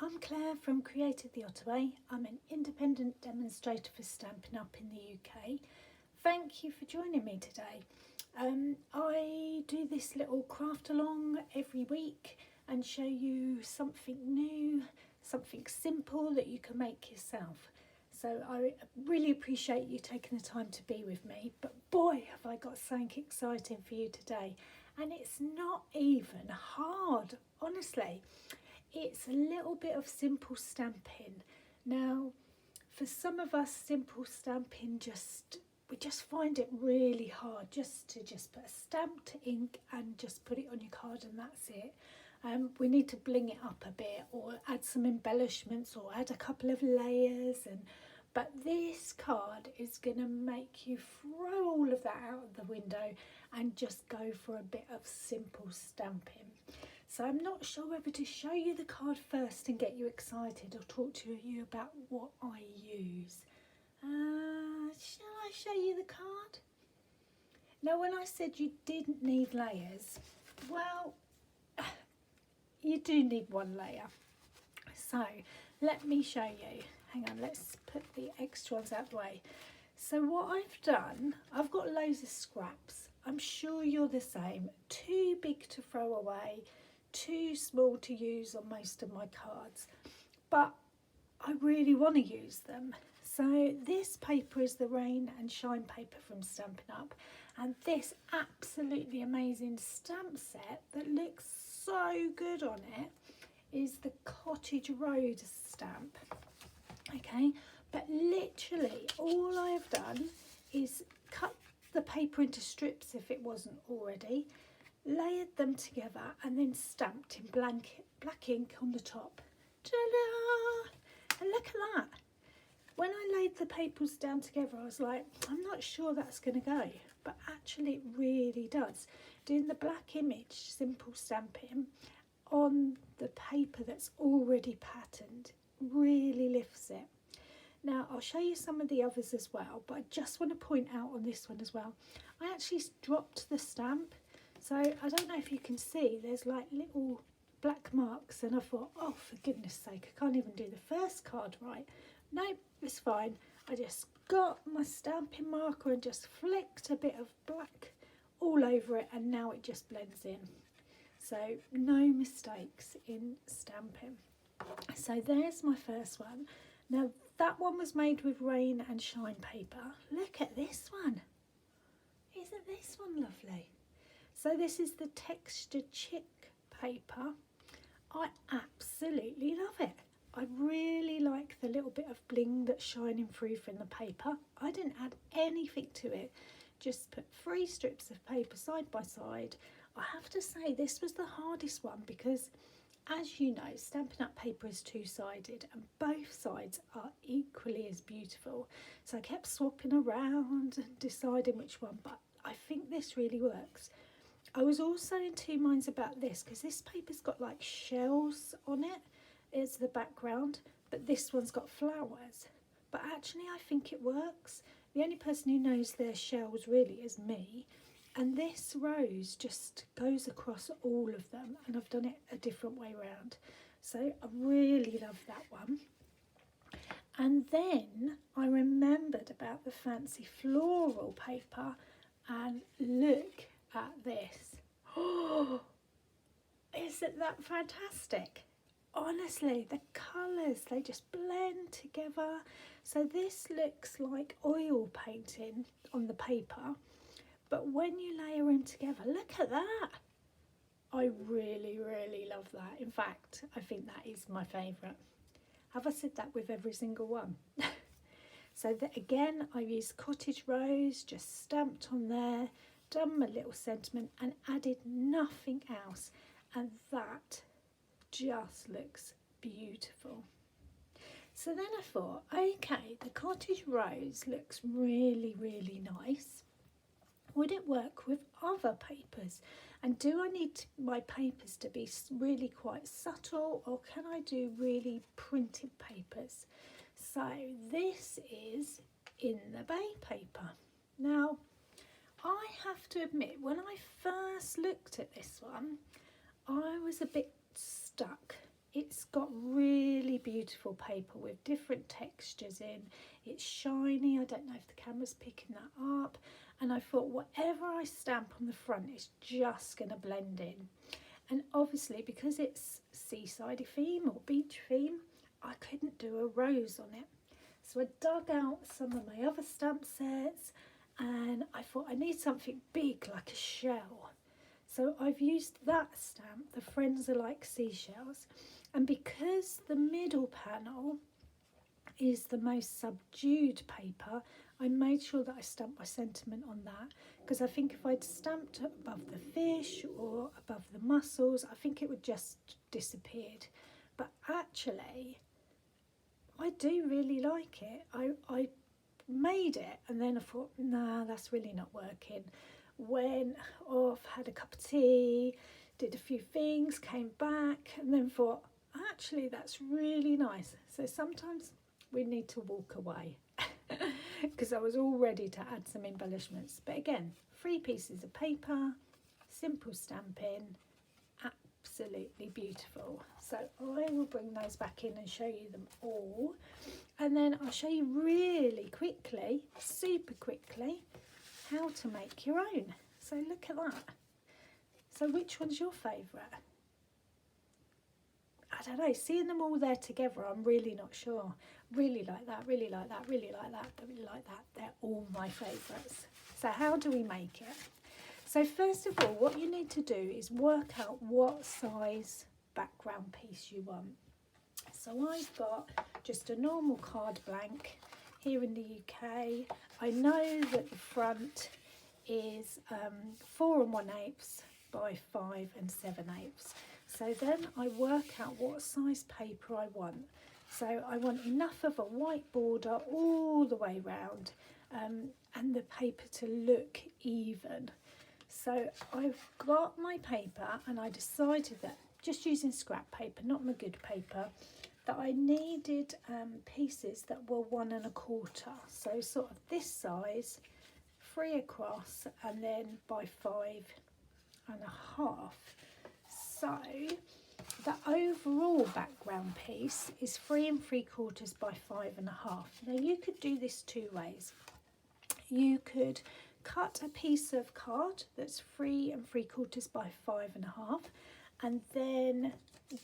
I'm Claire from Creative the Ottaway. I'm an independent demonstrator for Stampin' Up in the UK. Thank you for joining me today. I do this little craft along every week and show you something new, something simple that you can make yourself. So I really appreciate you taking the time to be with me, but boy have I got something exciting for you today, and it's not even hard, honestly. It's a little bit of simple stamping. Now, for some of us, simple stamping we just find it really hard just to put a stamp to ink and just put it on your card and that's it. We need to bling it up a bit or add some embellishments or add a couple of layers, but this card is going to make you throw all of that out of the window and just go for a bit of simple stamping. So I'm not sure whether to show you the card first and get you excited or talk to you about what I use. Shall I show you the card? Now, when I said you didn't need layers, well, you do need one layer. So let me show you. Hang on, let's put the extra ones out of the way. So what I've done, I've got loads of scraps. I'm sure you're the same. Too big to throw away, too small to use on most of my cards, but I really want to use them. So this paper is the Rain and Shine paper from Stampin' Up, and this absolutely amazing stamp set that looks so good on it is the Cottage Rose stamp. Okay, but literally all I have done is cut the paper into strips if it wasn't already, layered them together and then stamped in black ink on the top. Ta-da! And look at that. When I laid the papers down together, I was like, I'm not sure that's going to go, but actually it really does. Doing the black image simple stamping on the paper that's already patterned really lifts it. Now I'll show you some of the others as well, but I just want to point out on this one as well, I actually dropped the stamp. So I don't know if you can see, there's like little black marks, and I thought, oh, for goodness sake, I can't even do the first card right. No, it's fine. I just got my stamping marker and just flicked a bit of black all over it, and now it just blends in. So no mistakes in stamping. So there's my first one. Now that one was made with Rain and Shine paper. Look at this one. Isn't this one lovely? So this is the textured chick paper. I absolutely love it. I really like the little bit of bling that's shining through from the paper. I didn't add anything to it, just put 3 strips of paper side by side. I have to say this was the hardest one because, as you know, Stampin' Up paper is two-sided and both sides are equally as beautiful. So I kept swapping around and deciding which one, but I think this really works. I was also in two minds about this because this paper's got like shells on it. It's the background, but this one's got flowers. But actually I think it works. The only person who knows their shells really is me. And this rose just goes across all of them, and I've done it a different way around. So I really love that one. And then I remembered about the fancy floral paper, and look at this. Oh, isn't that fantastic? Honestly, the colours, they just blend together. So this looks like oil painting on the paper, but when you layer them together, look at that. I really, really love that. In fact, I think that is my favourite. Have I said that with every single one? So that again, I used Cottage Rose, just stamped on there, done my little sentiment and added nothing else. And that just looks beautiful. So then I thought, okay, the Cottage Rose looks really, really nice. Would it work with other papers? And do I need my papers to be really quite subtle, or can I do really printed papers? So this is In the Bay paper. Now, I have to admit, when I first looked at this one, I was a bit stuck. It's got really beautiful paper with different textures in. It's shiny. I don't know if the camera's picking that up. And I thought whatever I stamp on the front is just going to blend in. And obviously because it's seaside theme or beach theme, I couldn't do a rose on it. So I dug out some of my other stamp sets and I thought I need something big like a shell. So I've used that stamp, the Friends Are Like Seashells. And because the middle panel is the most subdued paper, I made sure that I stamped my sentiment on that, because I think if I'd stamped it above the fish or above the mussels, I think it would just disappeared. But actually, I do really like it. I made it and then I thought, nah, that's really not working. Went off, had a cup of tea, did a few things, came back and then thought, actually that's really nice. So sometimes we need to walk away because I was all ready to add some embellishments. But again, 3 pieces of paper, simple stamping, absolutely beautiful. So I will bring those back in and show you them all, and then I'll show you really quickly, super quickly, how to make your own. So look at that. So which one's your favourite? I don't know, seeing them all there together, I'm really not sure. Really like that, really like that, really like that, really like that. They're all my favourites. So how do we make it? So first of all, what you need to do is work out what size background piece you want. So I've got just a normal card blank here in the UK. I know that the front is 4 1/8 by 5 7/8. So then I work out what size paper I want. So I want enough of a white border all the way round, and the paper to look even. So I've got my paper and I decided that, just using scrap paper, not my good paper, that I needed pieces that were 1 1/4. So sort of this size, 3 across and then by 5 1/2. So the overall background piece is 3 3/4 by 5 1/2. Now you could do this 2 ways. You could cut a piece of card that's 3 3/4 by 5 1/2 and then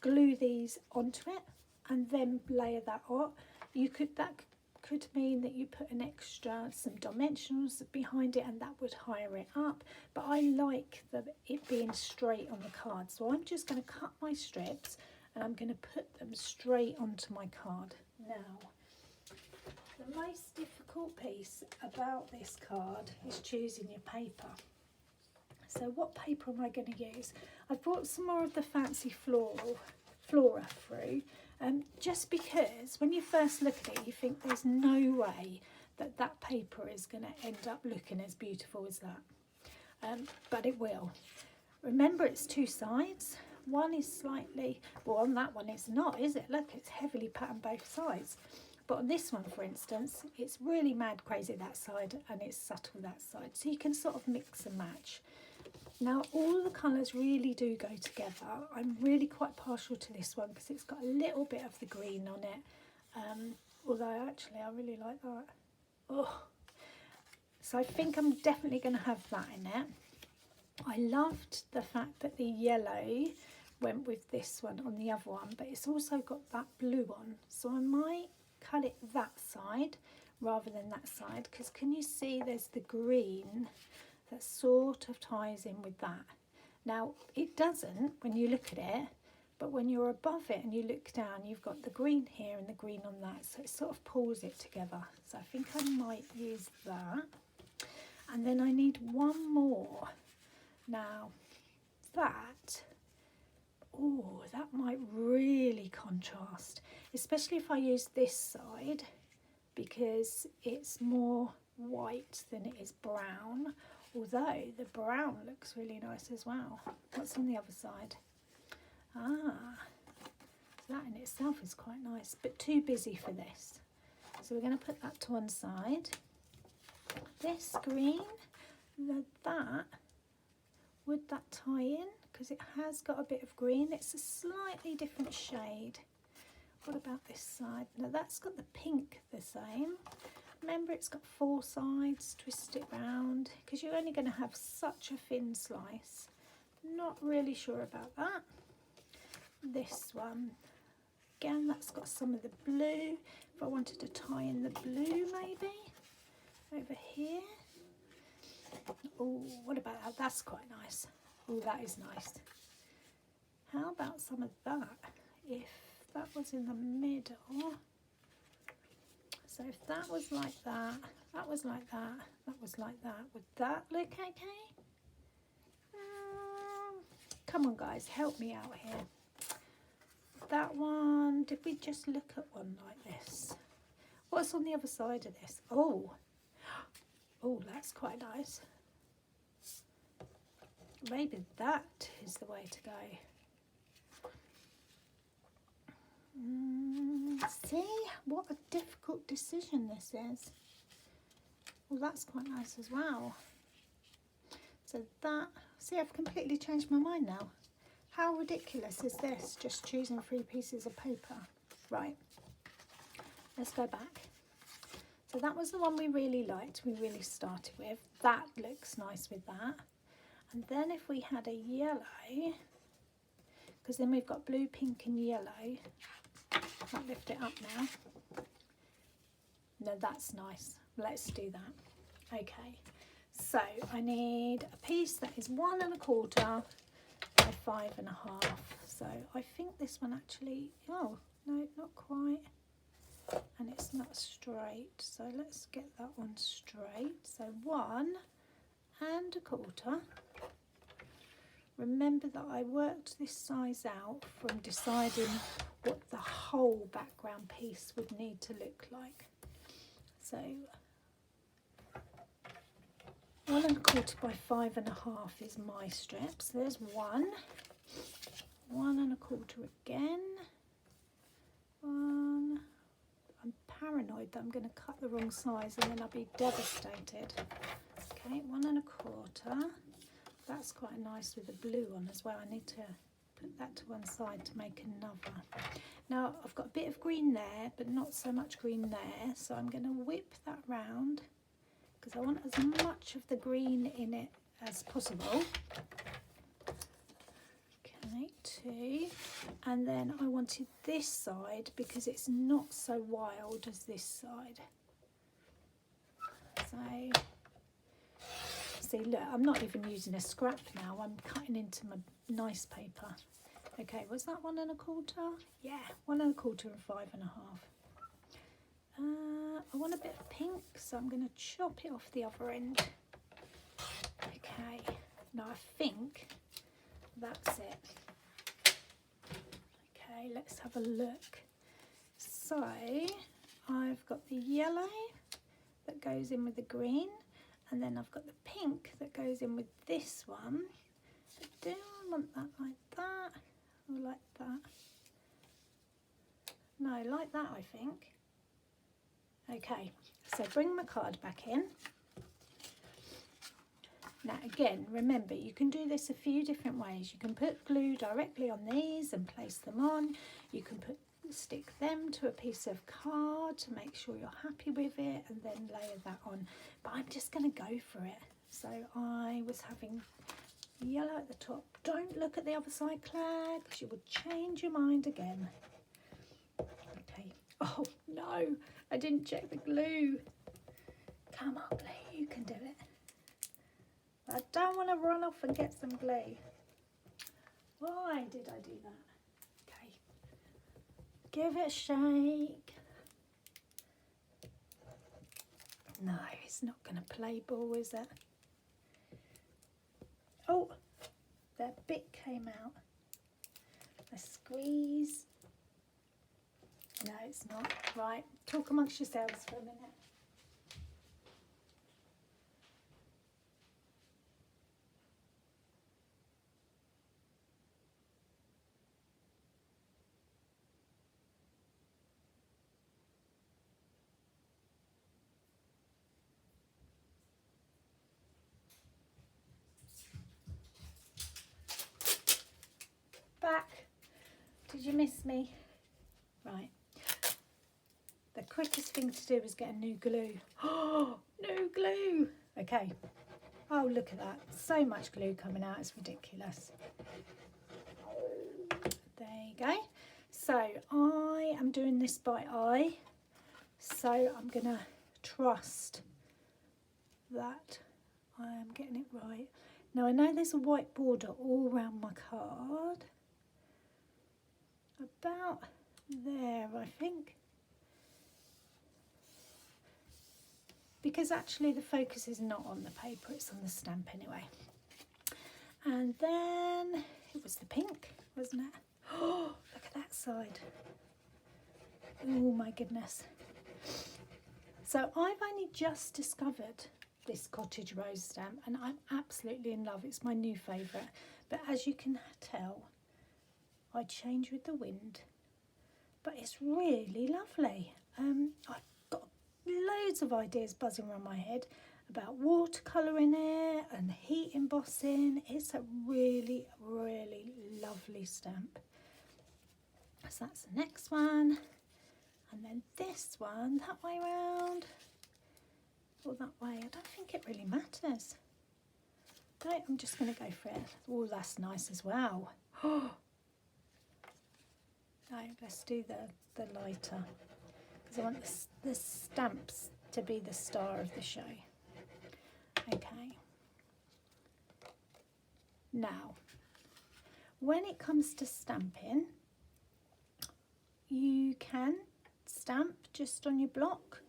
glue these onto it and then layer that on. That could mean that you put some dimensionals behind it and that would higher it up, but I like it being straight on the card. So I'm just going to cut my strips and I'm going to put them straight onto my card. Now, the most difficult piece about this card is choosing your paper. So what paper am I going to use? I've brought some more of the fancy flora through, just because when you first look at it you think there's no way that paper is going to end up looking as beautiful as that, but it will. Remember, it's 2 sides. One is slightly, well, on that one it's not, is it? Look, it's heavily patterned both sides. But on this one, for instance, it's really mad crazy that side and it's subtle that side. So you can sort of mix and match. Now, all the colours really do go together. I'm really quite partial to this one because it's got a little bit of the green on it. Although, actually, I really like that. Oh, so I think I'm definitely going to have that in it. I loved the fact that the yellow went with this one on the other one, but it's also got that blue on. So I might cut it that side rather than that side, because can you see there's the green that sort of ties in with that. Now it doesn't when you look at it, but when you're above it and you look down, you've got the green here and the green on that, so it sort of pulls it together. So I think I might use that. And then I need one more. Now that, oh, that might really contrast, especially if I use this side, because it's more white than it is brown, although the brown looks really nice as well. What's on the other side? That in itself is quite nice, but too busy for this. So we're going to put that to one side. This green, would that tie in? Because it has got a bit of green. It's a slightly different shade. what about this side? Now that's got the pink the same. Remember, it's got 4 sides. Twist it round because you're only going to have such a thin slice. Not really sure about that. This one, again, that's got some of the blue. If I wanted to tie in the blue, maybe over here. Oh, what about that? That's quite nice. Oh, that is nice. How about some of that? If that was in the middle. So if that was like that, that was like that, that was like that, would that look okay? Come on guys, help me out here. That one, did we just look at one like this? What's on the other side of this? Oh, that's quite nice. Maybe that is the way to go. See, what a difficult decision this is. Well, that's quite nice as well. So that, see, I've completely changed my mind now. How ridiculous is this, just choosing 3 pieces of paper? Right, let's go back. So that was the one we really liked, we really started with. That looks nice with that. And then if we had a yellow, because then we've got blue, pink and yellow. I'll lift it up now. No, that's nice. Let's do that. Okay, so I need a piece that is 1 1/4 by 5 1/2. So I think this one actually, oh no, not quite. And it's not straight. So let's get that one straight. So 1 1/4. Remember that I worked this size out from deciding what the whole background piece would need to look like. So 1 1/4 by 5 1/2 is my strip. So there's 1 1/4 again. 1. I'm paranoid that I'm going to cut the wrong size and then I'll be devastated. Okay, 1 1/4. That's quite nice with the blue on as well. I need to put that to one side to make another. Now I've got a bit of green there, but not so much green there. So I'm going to whip that round because I want as much of the green in it as possible. Okay, 2. And then I wanted this side because it's not so wild as this side. So see, look, I'm not even using a scrap now. I'm cutting into my nice paper. Okay, was that 1 1/4? Yeah, 1 1/4 and 5 1/2. I want a bit of pink, so I'm going to chop it off the other end. Okay, now I think that's it. Okay, let's have a look. So I've got the yellow that goes in with the green. And then I've got the pink that goes in with this one. But do I want that like that or like that? No, like that I think. Okay, so bring my card back in. Now again, remember you can do this a few different ways. You can put glue directly on these and place them on. You can stick them to a piece of card to make sure you're happy with it and then layer that on, but I'm just going to go for it. So I was having yellow at the top. Don't look at the other side, Claire, because you would change your mind again. Okay. Oh no, I didn't check the glue. Come on, Blue, you can do it. I don't want to run off and get some glue. Why did I do that? Give it a shake. No, it's not going to play ball, is it? Oh, that bit came out. A squeeze. No, it's not. Right, talk amongst yourselves for a minute. Back. Did you miss me? Right, quickest thing to do is get a new glue. Oh, new glue. Okay. Oh, look at that. So much glue coming out. It's ridiculous. There you go. So I am doing this by eye. So I'm going to trust that I am getting it right. Now I know there's a white border all around my card. About there, I think. Because actually the focus is not on the paper, it's on the stamp anyway. And then it was the pink, wasn't it? Oh, look at that side. Oh my goodness. So I've only just discovered this Cottage Rose stamp and I'm absolutely in love. It's my new favourite. But as you can tell, I change with the wind. But it's really lovely. I've got loads of ideas buzzing around my head about watercolour in it and heat embossing. It's a really, really lovely stamp. So that's the next one. And then this one, that way round. Or that way, I don't think it really matters. No, I'm just going to go for it. Oh, that's nice as well. Oh. No, let's do the lighter. Because I want the stamps to be the star of the show. Okay. Now, when it comes to stamping, you can stamp just on your block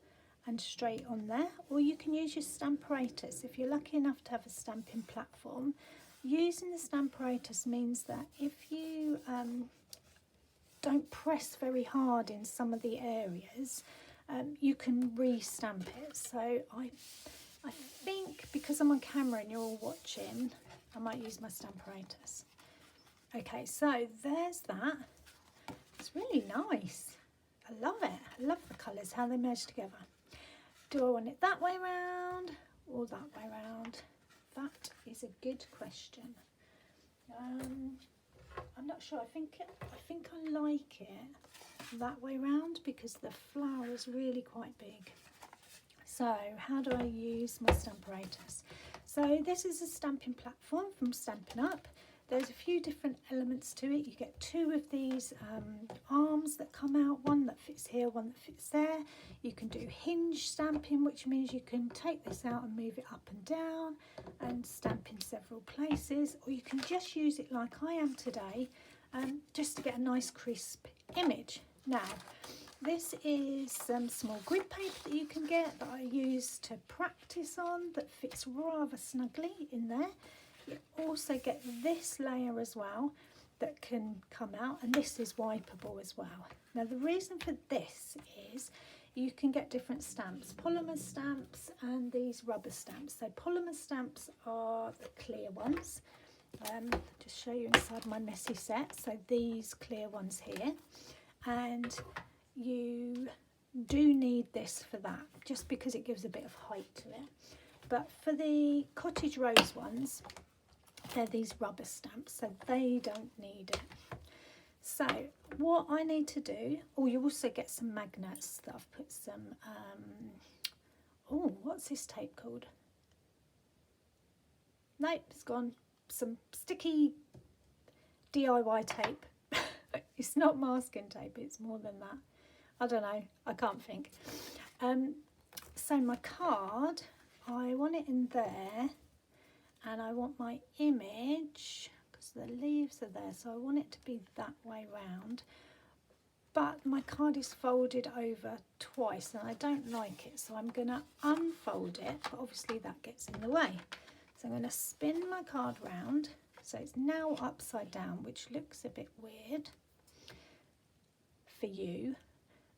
and straight on there, or you can use your Stamparatus. If you're lucky enough to have a stamping platform, using the Stamparatus means that if you don't press very hard in some of the areas, you can re-stamp it. So I think because I'm on camera and you're all watching, I might use my Stamparatus. Okay, so there's that. It's really nice. I love it. I love the colours, how they merge together. Do I want it that way round or that way round? That is a good question. I'm not sure. I think I like it that way round because the flower is really quite big. So how do I use my Stamparatus? So this is a stamping platform from Stampin'Up. There's a few different elements to it. You get two of these arms that come out, one that fits here, one that fits there. You can do hinge stamping, which means you can take this out and move it up and down and stamp in several places, or you can just use it like I am today, just to get a nice crisp image. Now, this is some small grid paper that you can get that I use to practice on that fits rather snugly in there. You also get this layer as well that can come out, and this is wipeable as well. Now the reason for this is you can get different stamps, polymer stamps and these rubber stamps. So polymer stamps are the clear ones. Just show you inside my messy set. So these clear ones here, and you do need this for that just because it gives a bit of height to it. But for the Cottage Rose ones, they're these rubber stamps, so they don't need it. So what I need to do, you also get some magnets that I've put some, what's this tape called? Nope, it's gone. Some sticky DIY tape. It's not masking tape, it's more than that. I don't know, I can't think. So my card, I want it in there. And I want my image, because the leaves are there, so I want it to be that way round. But my card is folded over twice and I don't like it, so I'm going to unfold it, but obviously that gets in the way. So I'm going to spin my card round, so it's now upside down, which looks a bit weird for you.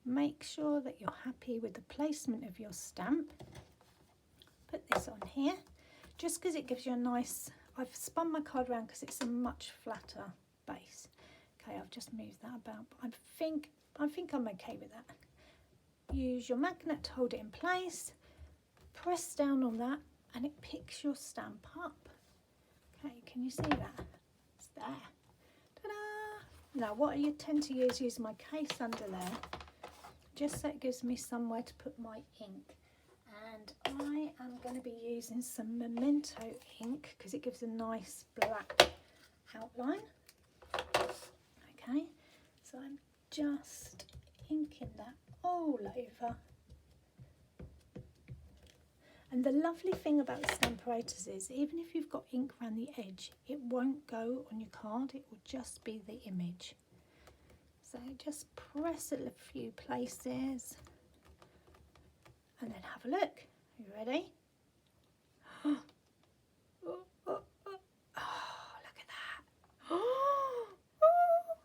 Make sure that you're happy with the placement of your stamp. Put this on here. Just because it gives you a nice, I've spun my card around because it's a much flatter base. Okay, I've just moved that about, but I think I'm okay with that. Use your magnet to hold it in place, press down on that, and it picks your stamp up. Okay, can you see that? It's there. Ta-da! Now what I tend to use my case under there, just so it gives me somewhere to put my ink. And I am going to be using some Memento ink because it gives a nice black outline. Okay, so I'm just inking that all over. And the lovely thing about the Stampin' is, even if you've got ink around the edge, it won't go on your card, it will just be the image. So just press it a few places and then have a look. Are you ready? Oh, oh, oh, oh. Oh, look at that. Oh, I'm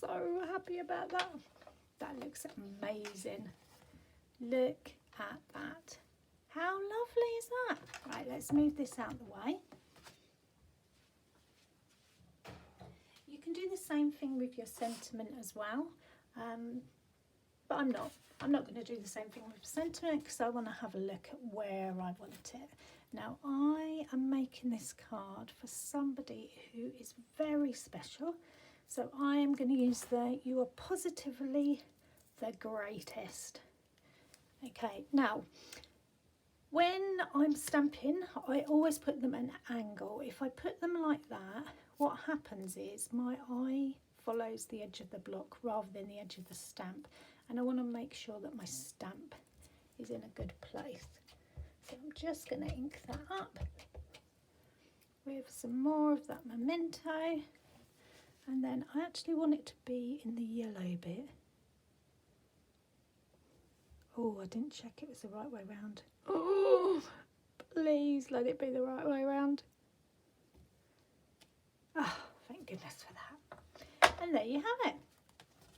so happy about that. That looks amazing. Look at that. How lovely is that? Right, let's move this out of the way. You can do the same thing with your sentiment as well, but I'm not going to do the same thing with sentiment because I want to have a look at where I want it. Now I am making this card for somebody who is very special, so I am going to use the "You are positively the greatest." Okay, now when I'm stamping, I always put them at an angle. If I put them like that, what happens is my eye follows the edge of the block rather than the edge of the stamp. And I want to make sure that my stamp is in a good place. So I'm just going to ink that up with some more of that Memento. And then I actually want it to be in the yellow bit. Oh, I didn't check it was the right way round. Oh, please let it be the right way round. Oh, thank goodness for that. And there you have it.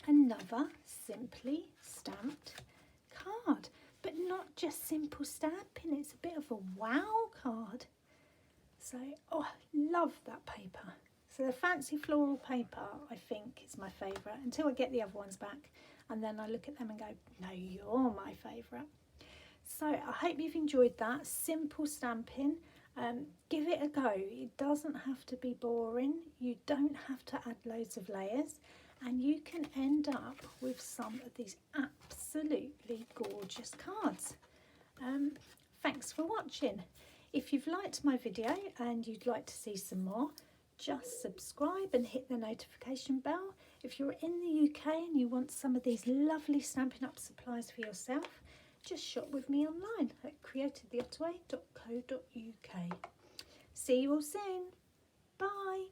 Another simply stamped card. But not just simple stamping, it's a bit of a wow card. So, oh, love that paper. So the fancy floral paper, I think, is my favourite until I get the other ones back. And then I look at them and go, no, you're my favourite. So I hope you've enjoyed that. Simple stamping. Give it a go. It doesn't have to be boring. You don't have to add loads of layers. And you can end up with some of these absolutely gorgeous cards. Thanks for watching. If you've liked my video and you'd like to see some more, just subscribe and hit the notification bell. If you're in the UK and you want some of these lovely Stampin' Up supplies for yourself, just shop with me online at creativethetottoway.co.uk. See you all soon. Bye.